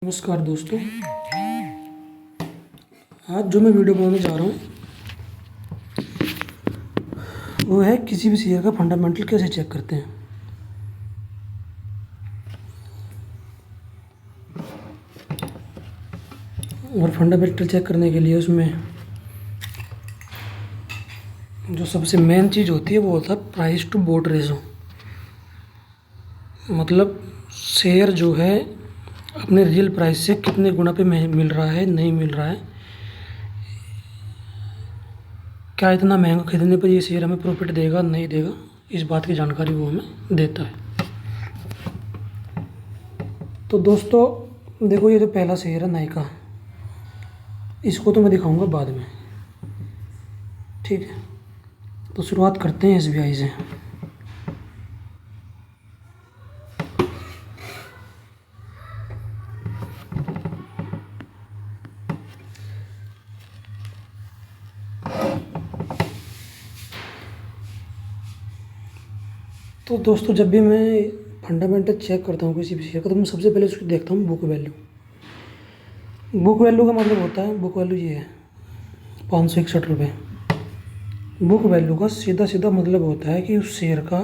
नमस्कार दोस्तों। आज जो मैं वीडियो बनाने जा रहा हूँ वो है किसी भी शेयर का फंडामेंटल कैसे चेक करते हैं। और फंडामेंटल चेक करने के लिए उसमें जो सबसे मेन चीज़ होती है वो होता है प्राइस टू बोट रेशो। मतलब शेयर जो है अपने रियल प्राइस से कितने गुना पे मिल रहा है, नहीं मिल रहा है, क्या इतना महंगा खरीदने पर ये शेयर हमें प्रॉफिट देगा नहीं देगा, इस बात की जानकारी वो हमें देता है। तो दोस्तों देखो, ये जो पहला शेयर है नायका, इसको तो मैं दिखाऊंगा बाद में, ठीक है। तो शुरुआत करते हैं SBI से। तो दोस्तों जब भी मैं फंडामेंटल चेक करता हूँ किसी भी शेयर का, तो मैं सबसे पहले उसको देखता हूँ बुक वैल्यू। बुक वैल्यू का मतलब होता है, बुक वैल्यू ये है 561 रुपये। बुक वैल्यू का सीधा सीधा मतलब होता है कि उस शेयर का,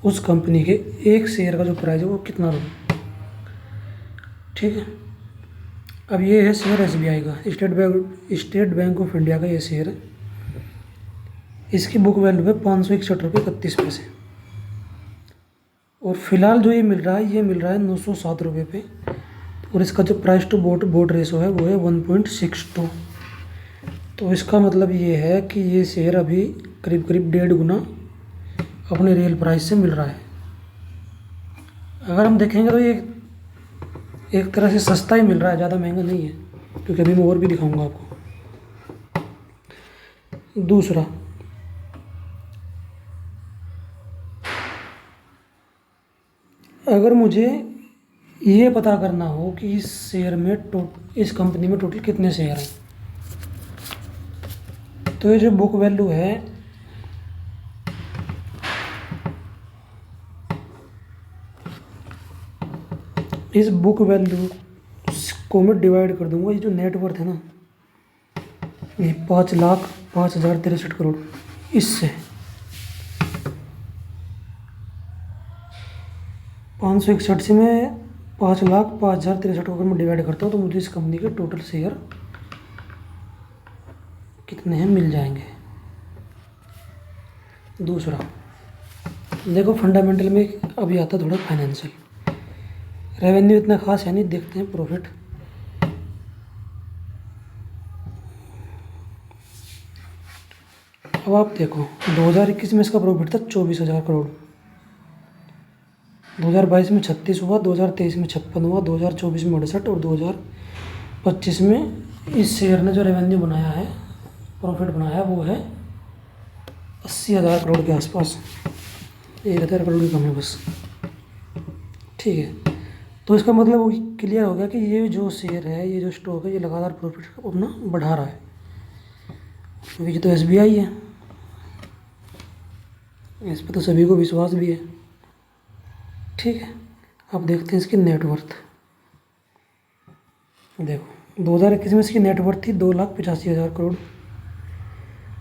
उस कंपनी के एक शेयर का जो प्राइस है वो कितना रुपये, ठीक है। अब ये है शेयर SBI का, स्टेट बैंक ऑफ इंडिया का ये शेयर है। इसकी बुक वैल्यू है 561 रुपये 31 पैसे। और फिलहाल जो ये मिल रहा है 907 रुपये पे। और इसका जो प्राइस टू बोट रेशो है वो है 1.62। तो इसका मतलब ये है कि ये शेयर अभी करीब करीब 1.5 गुना अपने रियल प्राइस से मिल रहा है। अगर हम देखेंगे तो ये एक तरह से सस्ता ही मिल रहा है, ज़्यादा महंगा नहीं है, क्योंकि अभी मैं और भी दिखाऊंगा आपको। दूसरा, अगर मुझे ये पता करना हो कि इस शेयर में इस कंपनी में टोटल कितने शेयर हैं, तो ये जो बुक वैल्यू है इस बुक वैल्यू को मैं डिवाइड कर दूंगा, ये जो नेटवर्थ है ना, ये 5,05,063 करोड़, इससे 561 से मैं 5,05,063 को अगर मैं डिवाइड करता हूँ तो मुझे इस कंपनी के टोटल शेयर कितने हैं मिल जाएंगे। दूसरा देखो, फंडामेंटल में अभी आता थोड़ा फाइनेंशियल। रेवेन्यू इतना खास है नहीं, देखते हैं प्रॉफिट। अब आप देखो 2021 में इसका प्रॉफिट था 24,000 करोड़, 2022 में 36 हुआ, 2023 में 56 हुआ, 2024 में 68 और 2025 में इस शेयर ने जो रेवेन्यू बनाया है, प्रॉफिट बनाया है, वो है 80,000 करोड़ के आसपास। 1,000 करोड़ की कम है बस, ठीक है। तो इसका मतलब वो क्लियर हो गया कि ये जो शेयर है, ये जो स्टॉक है, ये लगातार प्रॉफिट अपना बढ़ा रहा है, क्योंकि ये तो SBI है, इस पर तो सभी को विश्वास भी है, ठीक है। अब देखते हैं इसकी नेटवर्थ। देखो 2021 में इसकी नेटवर्थ थी 2,85,000 करोड़,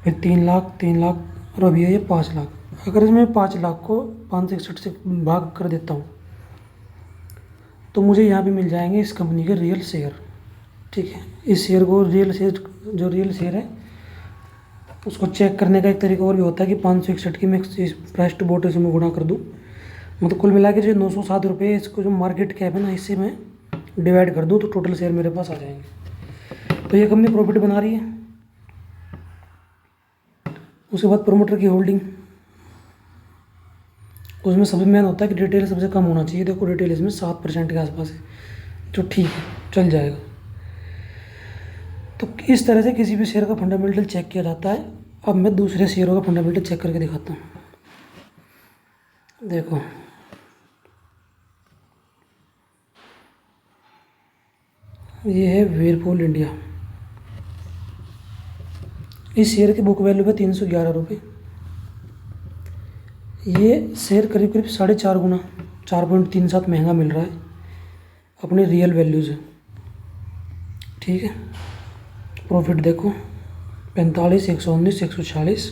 फिर 3 लाख, 3 लाख, और अभी है ये 5 लाख। अगर इसमें 5 लाख को 561 से भाग कर देता हूँ तो मुझे यहाँ पे मिल जाएंगे इस कंपनी के रियल शेयर, ठीक है। इस शेयर को रियल शेयर है उसको चेक करने का एक तरीका और भी होता है कि 561 की मैं प्राइस टू बोट रेशो में गुणा कर दूँ। मतलब कुल मिला के जो 907 रुपये, इसको जो मार्केट कैप है ना, इससे मैं डिवाइड कर दूँ तो टोटल शेयर मेरे पास आ जाएंगे। तो ये कंपनी प्रॉफिट बना रही है। उसके बाद प्रोमोटर की होल्डिंग, उसमें सबसे मेन होता है कि रिटेल सबसे कम होना चाहिए। देखो रिटेल इसमें 7% के आसपास है, जो ठीक है, चल जाएगा। तो इस तरह से किसी भी शेयर का फंडामेंटल चेक किया जाता है। अब मैं दूसरे शेयरों का फंडामेंटल चेक करके दिखाता हूँ। देखो ये है व्हर्लपूल इंडिया, इस शेयर की बुक वैल्यू है 311 रुपये। ये शेयर करीब करीब 4.5 गुना, 4.37 महंगा मिल रहा है अपने रियल वैल्यू से। ठीक है। प्रॉफिट देखो 45, 119, 140।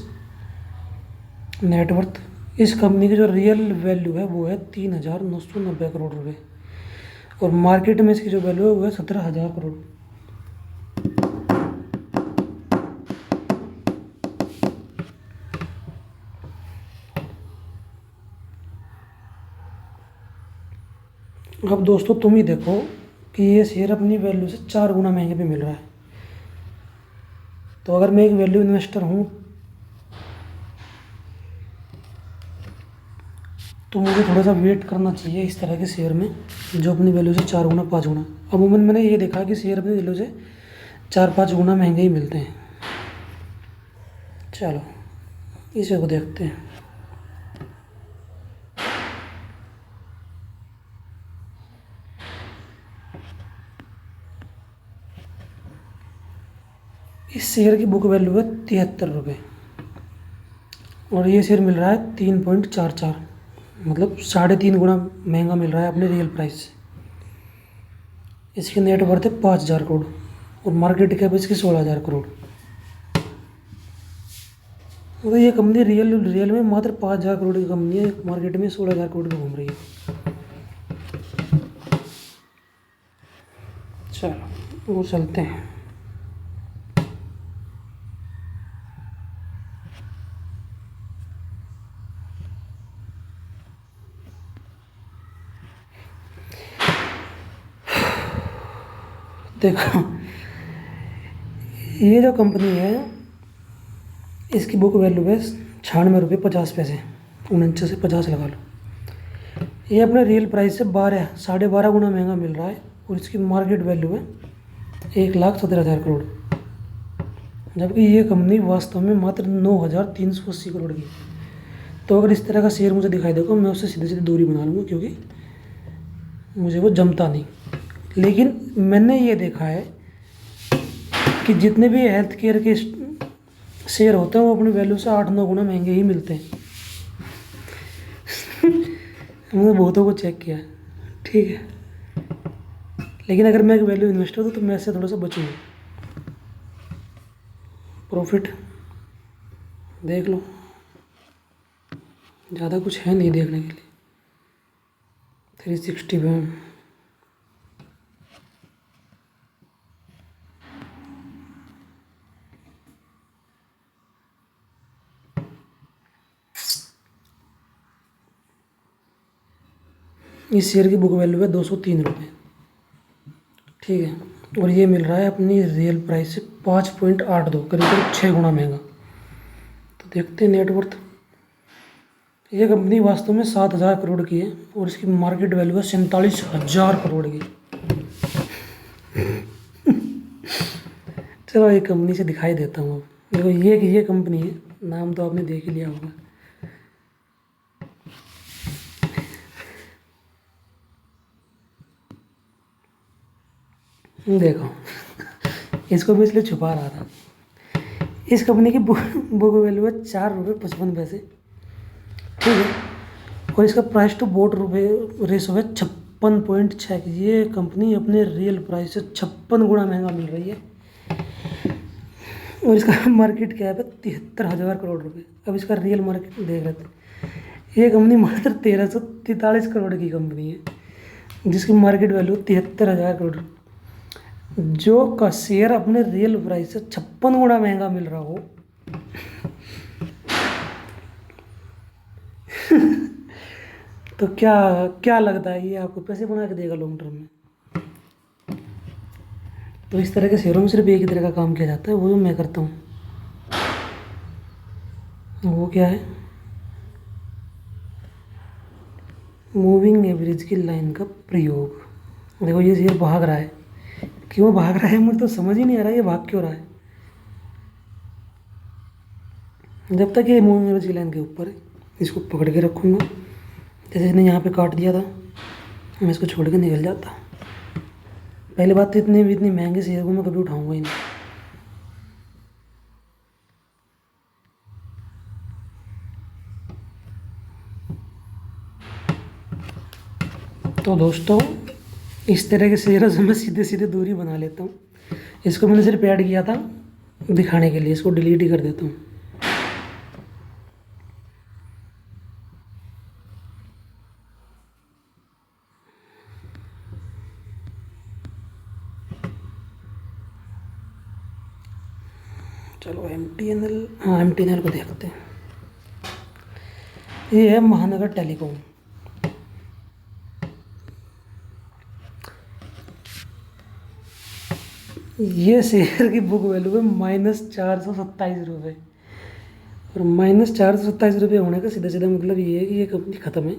नेटवर्थ इस कंपनी की जो रियल वैल्यू है वो है 3,990 करोड़ रुपए, और मार्केट में इसकी जो वैल्यू है वो है 17,000 करोड़। अब दोस्तों तुम ही देखो कि ये शेयर अपनी वैल्यू से 4 गुना महंगे पे मिल रहा है। तो अगर मैं एक वैल्यू इन्वेस्टर हूँ तो मुझे थोड़ा सा वेट करना चाहिए इस तरह के शेयर में जो अपनी वैल्यू से 4 गुना 5 गुना। अमूमन मैंने ये देखा कि शेयर अपनी वैल्यू से 4-5 गुना महंगे ही मिलते हैं। चलो इसे को देखते हैं। इस शेयर की बुक वैल्यू है 73 रुपये, और ये शेयर मिल रहा है 3.44, मतलब 3.5 गुना महंगा मिल रहा है अपने रियल प्राइस से। इसकी नेट वर्थ है 5,000 करोड़, और मार्केट कैप इसकी 16,000 करोड़। तो ये कंपनी रियल में मात्र 5,000 करोड़ की कंपनी है, मार्केट में 16,000 करोड़ की घूम रही है। चलो वो चलते हैं। देखो ये जो कंपनी है इसकी बुक वैल्यू है 96 रुपये 50 पैसे, 49 से 50 लगा लो। ये अपने रियल प्राइस से 12.5 गुना महंगा मिल रहा है, और इसकी मार्केट वैल्यू है 1,17,000 करोड़, जबकि ये कंपनी वास्तव में मात्र 9,380 करोड़ की है। तो अगर इस तरह का शेयर मुझे दिखाई देगा मैं उससे सीधे सीधे दूरी बना लूँगा, क्योंकि मुझे वो जमता नहीं। लेकिन मैंने ये देखा है कि जितने भी हेल्थ केयर के शेयर होते हैं वो अपनी वैल्यू से 8-9 गुना महंगे ही मिलते हैं। मैंने बहुतों को चेक किया, ठीक है। लेकिन अगर मैं एक वैल्यू इन्वेस्टर हूँ तो मैं इससे थोड़ा सा बचूँगा। प्रॉफिट देख लो, ज़्यादा कुछ है नहीं देखने के लिए। 360 में इस शेयर की बुक वैल्यू है 203 रुपये, ठीक है। और ये मिल रहा है अपनी रियल प्राइस से 5.82, करीब 6 गुना महंगा। तो देखते हैं नेटवर्थ। ये कंपनी वास्तव में 7,000 करोड़ की है, और इसकी मार्केट वैल्यू है 47,000 करोड़ की। चलो एक कंपनी से दिखाई देता हूँ। अब देखो ये कंपनी है, नाम तो आपने देख ही लिया होगा। देखो इसको भी इसलिए छुपा रहा था। इस कंपनी की बुक वैल्यू है 4.55 रुपये, ठीक है। और इसका प्राइस टू बोट रेशो है 56.6। ये कंपनी अपने रियल प्राइस से 56 गुना महंगा मिल रही है, और इसका मार्केट कैप है 73,000 करोड़ रुपए। अब इसका रियल मार्केट देख रहे थे। ये कंपनी मात्र 1,343 करोड़ की कंपनी है, जिसकी मार्केट वैल्यू 73,000 करोड़। जो का शेयर अपने रियल प्राइस से 56 गुना महंगा मिल रहा हो तो क्या क्या लगता है ये आपको पैसे बना के देगा लॉन्ग टर्म में? तो इस तरह के शेयरों में सिर्फ एक ही तरह का काम किया जाता है, वो जो मैं करता हूँ। वो क्या है? मूविंग एवरेज की लाइन का प्रयोग। देखो ये शेयर भाग रहा है, क्यों भाग रहा है मुझे तो समझ ही नहीं आ रहा ये भाग क्यों रहा है। जब तक ये मूविंग एवरेज की लाइन के ऊपर है इसको पकड़ के रखूँगा। जैसे इसने यहाँ पे काट दिया था, मैं इसको छोड़ के निकल जाता। पहली बात तो इतनी महंगे शेयर को मैं कभी उठाऊंगा ही नहीं। तो दोस्तों इस तरह के शेयरों से मैं सीधे सीधे दूरी बना लेता हूँ। इसको मैंने सिर्फ ऐड किया था दिखाने के लिए, इसको डिलीट ही कर देता हूँ। चलो MTNL, हाँ MTNL को देखते हैं। ये है महानगर टेलीकॉम। ये शेयर की बुक वैल्यू है -427 रुपये, और -427 रुपये होने का सीधा सीधा मतलब ये है कि ये कंपनी ख़त्म है।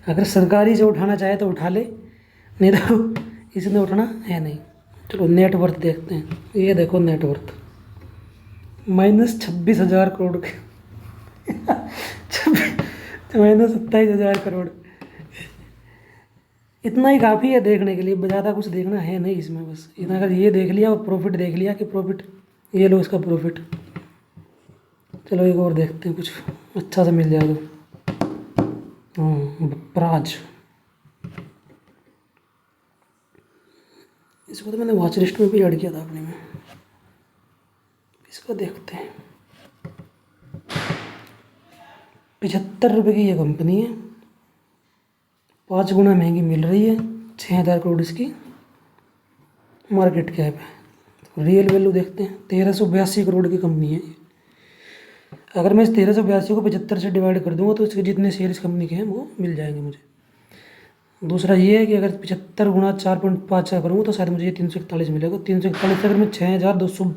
अगर सरकारी से उठाना चाहे तो उठा ले, नहीं तो इसने उठाना है नहीं। चलो नेटवर्थ देखते हैं। ये देखो नेटवर्थ -26,000 करोड़ के -27,000 करोड़। इतना ही काफ़ी है देखने के लिए, ज़्यादा कुछ देखना है नहीं इसमें। बस इतना अगर ये देख लिया और प्रॉफिट देख लिया कि प्रॉफिट, ये लो इसका प्रॉफिट। चलो एक और देखते हैं, कुछ अच्छा सा मिल जाए तो। प्राज, इसको तो मैंने वॉच लिस्ट में भी ऐड किया था अपने में। इसको देखते हैं। 75 रुपये की ये कंपनी है, 5 गुना महंगी मिल रही है, 6,000 करोड़ इसकी मार्केट कैप है। तो रियल वैल्यू देखते हैं, 1382 करोड़ की कंपनी है ये। अगर मैं इस 1382 को 75 से डिवाइड कर दूंगा तो इसके जितने शेयर इस कंपनी के हैं वो मिल जाएंगे मुझे। दूसरा ये है कि अगर 75 गुना 4.5 करूँगा तो शायद मुझे ये 341 मिलेगा। 341 से अगर मैं 6,200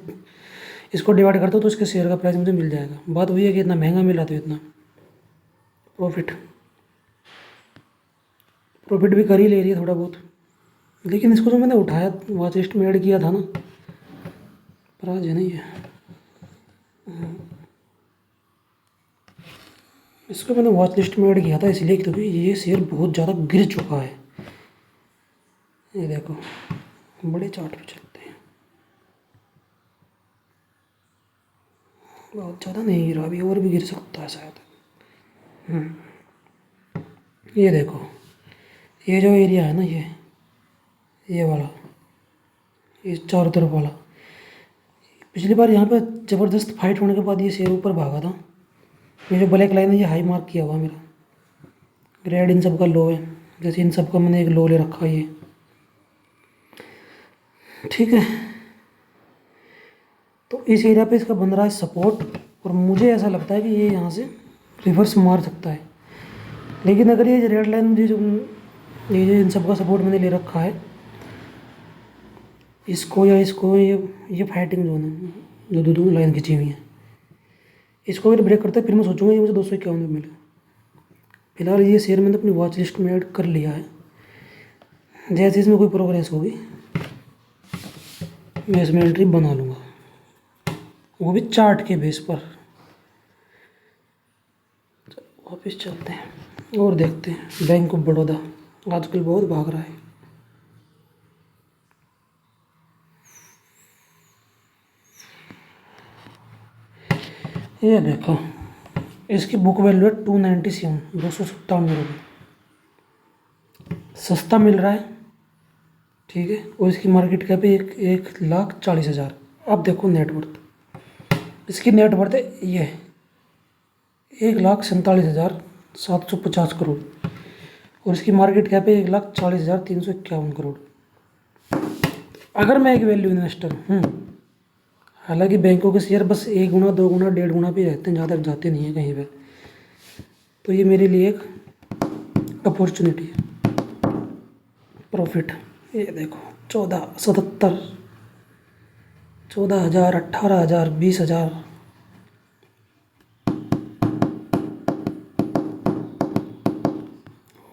इसको डिवाइड करता हूँ तो इसके शेयर का प्राइस मुझे मिल जाएगा। बात वही है कि इतना महंगा मिला तो इतना प्रॉफिट भी कर ही ले रही है थोड़ा बहुत। लेकिन इसको जो मैंने उठाया वॉच लिस्ट में ऐड किया था ना, प्राइस है नहीं है, इसको मैंने वॉच लिस्ट में ऐड किया था इसलिए क्योंकि ये शेयर बहुत ज़्यादा गिर चुका है। ये देखो बड़े चार्ट पे चलते हैं, बहुत ज़्यादा नहीं गिरा, अभी और भी गिर सकता है शायद। ये देखो, ये जो एरिया है ना, ये वाला, ये चारों तरफ वाला, पिछली बार यहाँ पे ज़बरदस्त फाइट होने के बाद ये शेयर ऊपर भागा था। ये जो ब्लैक लाइन है ये हाई मार्क किया हुआ मेरा, रेड इन सब का लो है, जैसे इन सब का मैंने एक लो ले रखा है ये, ठीक है। तो इस एरिया पे इसका बन रहा है सपोर्ट, और मुझे ऐसा लगता है कि ये यहाँ से रिवर्स मार सकता है। लेकिन अगर ये रेड लाइन मुझे जो ये इन सब का सपोर्ट मैंने ले रखा है, इसको या इसको, ये फाइटिंग जोन है जो दो लाइन खींची हुई है, इसको अगर ब्रेक करता है फिर मैं सोचूंगा ये मुझे 251 में मिले। फिलहाल ये शेयर मैंने अपनी वॉच लिस्ट में ऐड कर लिया है। जैसे इसमें कोई प्रोग्रेस होगी मैं इसमें एंट्री बना लूँगा, वो भी चार्ट के बेस पर। वापस चलते हैं और देखते हैं। बैंक ऑफ बड़ौदा आजकल बहुत भाग रहा है। ये देखो, इसकी बुक वैल्यू है 297, 297 रुपये, सस्ता मिल रहा है, ठीक है। और इसकी मार्केट कैप है 1,40,000। अब देखो नेटवर्थ, इसकी नेटवर्थ है ये 1,47,750 करोड़, और इसकी मार्केट कैप है 1,40,351 करोड़। अगर मैं एक वैल्यू इन्वेस्टर हूँ, हालांकि बैंकों के शेयर बस 1 गुना 2 गुना 1.5 गुना भी रहते हैं, ज़्यादा जाते नहीं हैं कहीं पे, तो ये मेरे लिए एक अपॉर्चुनिटी है। प्रॉफिट ये देखो 14,77, 14,000, 18,000, 20,000।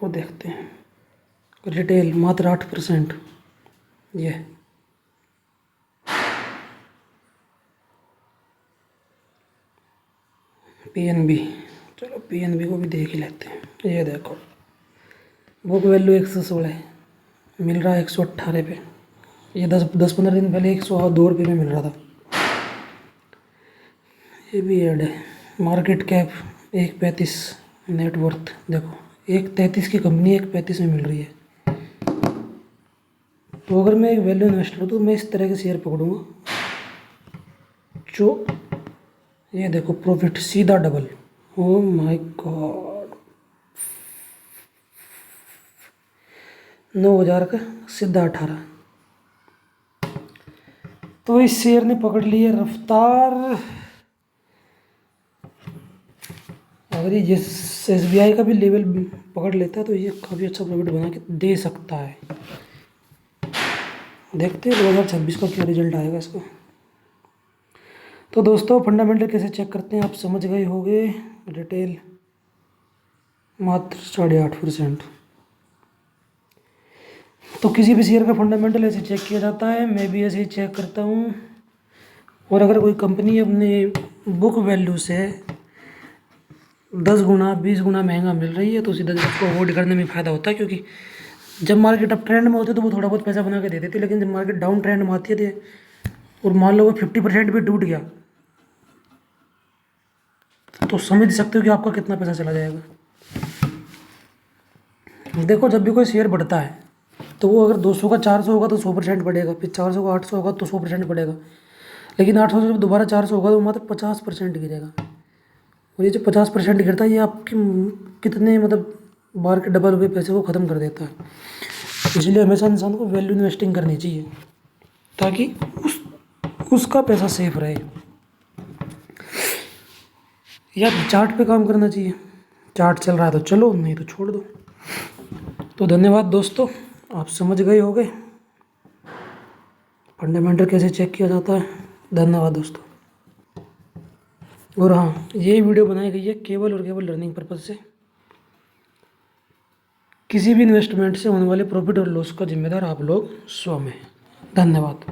वो देखते हैं। रिटेल मात्र 8%। ये PNB, चलो PNB को भी देख ही लेते हैं। ये देखो, बुक वैल्यू 116 मिल रहा है 118 पे। ये 10-15 दिन पहले 102 रुपये में मिल रहा था। ये भी ऐड है। मार्केट कैप 135, नेटवर्थ देखो 133 की कंपनी 135 में मिल रही है। तो अगर मैं एक वैल्यू इन्वेस्टर हूँ तो मैं इस तरह के शेयर पकड़ूंगा जो, ये देखो प्रॉफिट सीधा डबल। ओ माय गॉड, 9,000 का सीधा 18। तो इस शेयर ने पकड़ ली है रफ्तार। अगर ये SBI का भी लेवल पकड़ लेता है तो ये काफ़ी अच्छा प्रॉफिट बना के दे सकता है। देखते हैं 2026 का क्या रिजल्ट आएगा इसका। तो दोस्तों फंडामेंटल कैसे चेक करते हैं आप समझ गए होंगे। रिटेल मात्र 8.5%। तो किसी भी शेयर का फंडामेंटल ऐसे चेक किया जाता है, मैं भी ऐसे ही चेक करता हूँ। और अगर कोई कंपनी अपने बुक वैल्यू से 10 गुना 20 गुना महंगा मिल रही है तो सीधा उसको अवॉइड करने में फ़ायदा होता है, क्योंकि जब मार्केट अप ट्रेंड में होती है तो वो थोड़ा बहुत पैसा बना के दे देती है, लेकिन जब मार्केट डाउन ट्रेंड में आती है और मान लो वो 50% भी टूट गया तो समझ सकते हो कि आपका कितना पैसा चला जाएगा। देखो जब भी कोई शेयर बढ़ता है तो वो अगर 200 का 400 होगा तो 100% बढ़ेगा, फिर 400 का 800 होगा तो 100% बढ़ेगा, लेकिन 800 से जब दोबारा 400 होगा तो मात्र 50% गिरेगा। और ये जो 50% गिरता है ये आपके कितने मतलब बार के डबल हुए पैसे को ख़त्म कर देता है। इसलिए हमेशा इंसान को वैल्यू इन्वेस्टिंग करनी चाहिए ताकि उसका पैसा सेफ रहे, या चार्ट पे काम करना चाहिए। चार्ट चल रहा है तो चलो, नहीं तो छोड़ दो। तो धन्यवाद दोस्तों, आप समझ गए होंगे फंडामेंटल कैसे चेक किया जाता है। धन्यवाद दोस्तों। और हाँ, ये वीडियो बनाई गई है केवल और केवल लर्निंग पर्पज़ से। किसी भी इन्वेस्टमेंट से होने वाले प्रॉफिट और लॉस का जिम्मेदार आप लोग स्वयं हैं। धन्यवाद।